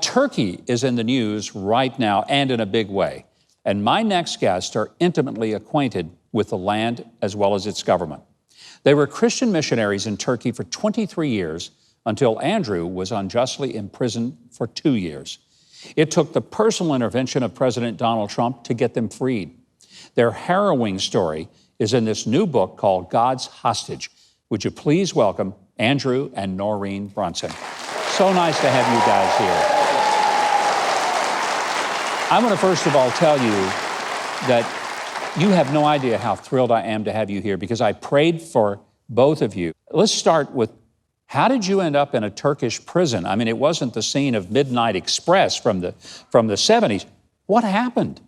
Turkey is in the news right now, and in a big way. And my next guests are intimately acquainted with the land as well as its government. They were Christian missionaries in Turkey for 23 years until Andrew was unjustly imprisoned for 2 years. It took the personal intervention of President Donald Trump to get them freed. Their harrowing story is in this new book called God's Hostage. Would you please welcome Andrew and Noreen Brunson. So nice to have you guys here. I want to first of all tell you that you have no idea how thrilled I am to have you here because I prayed for both of you. Let's start with, how did you end up in a Turkish prison? I mean, it wasn't the scene of Midnight Express from the 70s. What happened?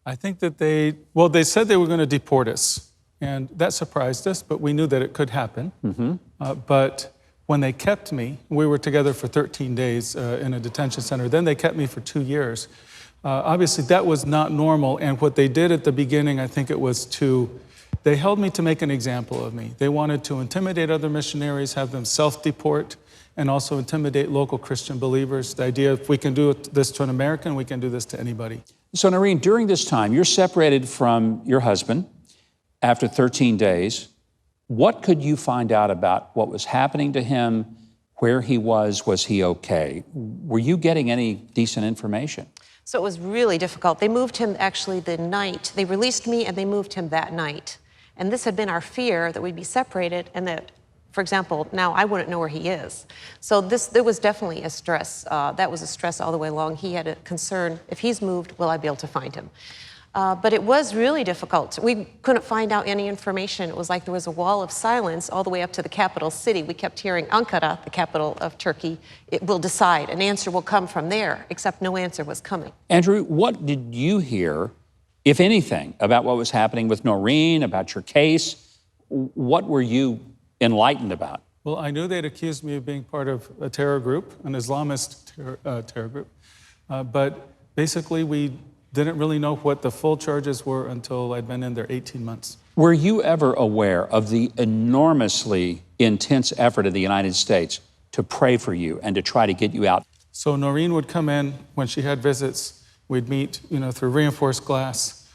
I think that they said they were going to deport us, and that surprised us, but we knew that it could happen. But when they kept me, we were together for 13 days in a detention center. Then they kept me for 2 years. Obviously, that was not normal, and what they did at the beginning, I think it was they held me to make an example of me. They wanted to intimidate other missionaries, have them self-deport, and also intimidate local Christian believers. The idea, if we can do this to an American, we can do this to anybody. So, Noreen, during this time, you're separated from your husband after 13 days. What could you find out about what was happening to him, where he was he okay? Were you getting any decent information? So it was really difficult. They moved him actually the night. They released me and they moved him that night. And this had been our fear, that we'd be separated and that, for example, now I wouldn't know where he is. So there was definitely a stress. That was a stress all the way along. He had a concern, if he's moved, will I be able to find him? But it was really difficult. We couldn't find out any information. It was like there was a wall of silence all the way up to the capital city. We kept hearing Ankara, the capital of Turkey, it will decide. An answer will come from there, except no answer was coming. Andrew, what did you hear, if anything, about what was happening with Noreen, about your case? What were you enlightened about? Well, I knew they'd accused me of being part of a terror group, an Islamist terror group. But basically, we didn't really know what the full charges were until I'd been in there 18 months. Were you ever aware of the enormously intense effort of the United States to pray for you and to try to get you out? So Noreen would come in when she had visits. We'd meet, through reinforced glass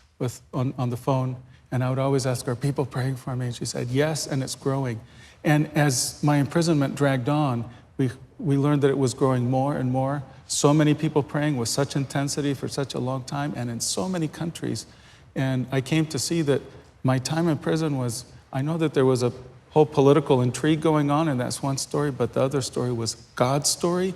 on the phone, and I would always ask her, "Are people praying for me?" And she said, "Yes, and it's growing." And as my imprisonment dragged on, we learned that it was growing more and more. So many people praying with such intensity for such a long time and in so many countries. And I came to see that my time in prison was, I know that there was a whole political intrigue going on, and that's one story, but the other story was God's story.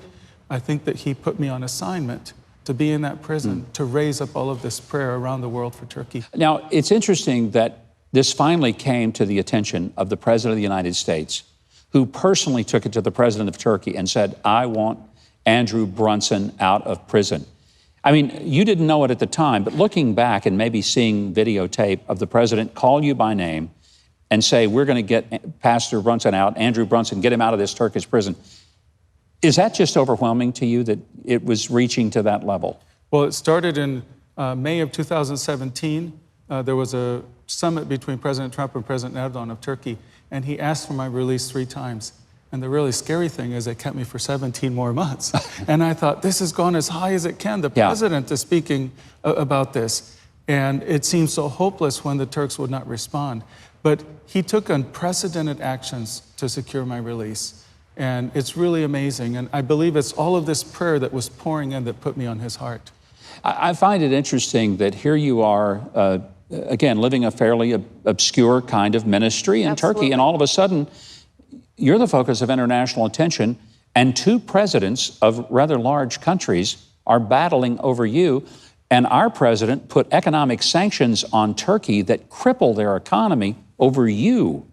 I think that He put me on assignment to be in that prison, to raise up all of this prayer around the world for Turkey. Now, it's interesting that this finally came to the attention of the President of the United States, who personally took it to the President of Turkey and said, "I want Andrew Brunson out of prison." I mean, you didn't know it at the time, but looking back and maybe seeing videotape of the president call you by name and say, "We're going to get Pastor Brunson out, Andrew Brunson, get him out of this Turkish prison," is that just overwhelming to you that it was reaching to that level? Well, it started in May of 2017. There was a summit between President Trump and President Erdogan of Turkey, and he asked for my release 3 times. And the really scary thing is they kept me for 17 more months. And I thought, this has gone as high as it can. The president is speaking about this. And it seemed so hopeless when the Turks would not respond. But he took unprecedented actions to secure my release. And it's really amazing. And I believe it's all of this prayer that was pouring in that put me on his heart. I find it interesting that here you are, again, living a fairly obscure kind of ministry in Turkey, and all of a sudden, you're the focus of international attention, and 2 presidents of rather large countries are battling over you, and our president put economic sanctions on Turkey that cripple their economy over you.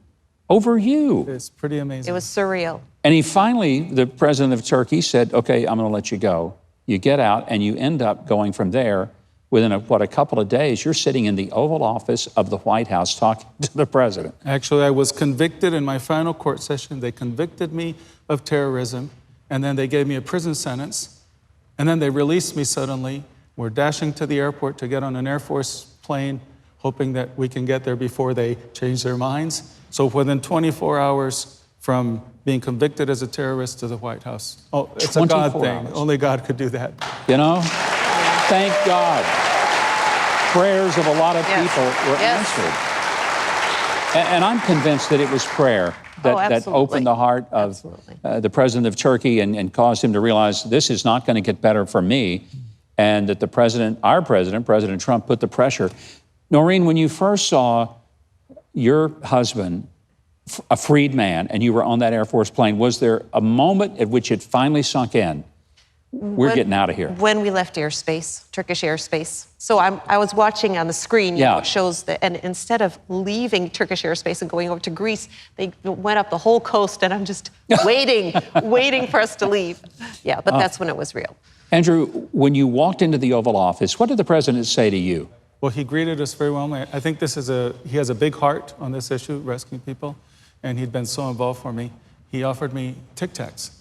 Over you. It's pretty amazing. It was surreal. And he finally, the president of Turkey, said, "Okay, I'm going to let you go." You get out, and you end up going from there. Within a couple of days, you're sitting in the Oval Office of the White House talking to the president. Actually, I was convicted in my final court session. They convicted me of terrorism, and then they gave me a prison sentence, and then they released me suddenly. We're dashing to the airport to get on an Air Force plane, hoping that we can get there before they change their minds. So within 24 hours from being convicted as a terrorist to the White House. Oh, it's a God 24 thing. hours. Only God could do that. You know? Thank God. Prayers of a lot of people were answered. And I'm convinced that it was prayer that opened the heart of the president of Turkey and caused him to realize this is not going to get better for me, and that our president, President Trump, put the pressure. Noreen, when you first saw your husband, a freed man, and you were on that Air Force plane, was there a moment at which it finally sunk in? We're getting out of here. When we left airspace, Turkish airspace. So I was watching on the screen, you know, it shows that, and instead of leaving Turkish airspace and going over to Greece, they went up the whole coast, and I'm just waiting for us to leave. Yeah, but that's when it was real. Andrew, when you walked into the Oval Office, what did the president say to you? Well, he greeted us very warmly. I think he has a big heart on this issue, rescuing people, and he'd been so involved for me. He offered me Tic Tacs.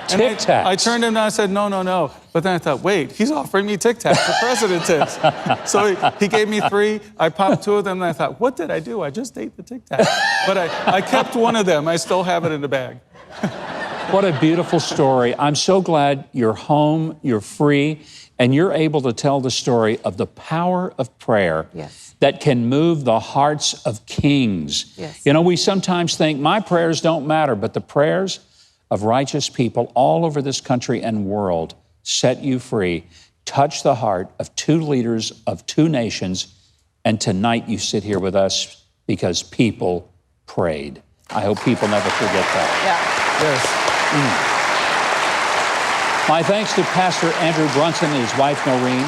Tic Tacs? I turned to him and I said, no. But then I thought, wait, he's offering me Tic Tacs, the president is. So he gave me 3. I popped 2 of them, and I thought, what did I do? I just ate the Tic Tacs. But I kept one of them. I still have it in the bag. What a beautiful story. I'm so glad you're home, you're free, and you're able to tell the story of the power of prayer that can move the hearts of kings. You know, we sometimes think my prayers don't matter, but the prayers of righteous people all over this country and world set you free, touch the heart of 2 leaders of 2 nations, and tonight you sit here with us because people prayed. I hope people never forget that. Yes. My thanks to Pastor Andrew Brunson and his wife, Noreen.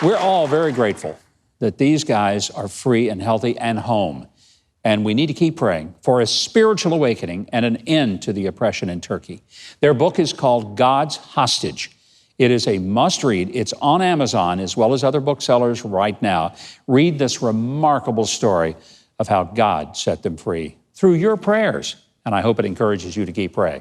We're all very grateful that these guys are free and healthy and home. And we need to keep praying for a spiritual awakening and an end to the oppression in Turkey. Their book is called God's Hostage. It is a must-read. It's on Amazon as well as other booksellers right now. Read this remarkable story of how God set them free through your prayers. And I hope it encourages you to keep praying.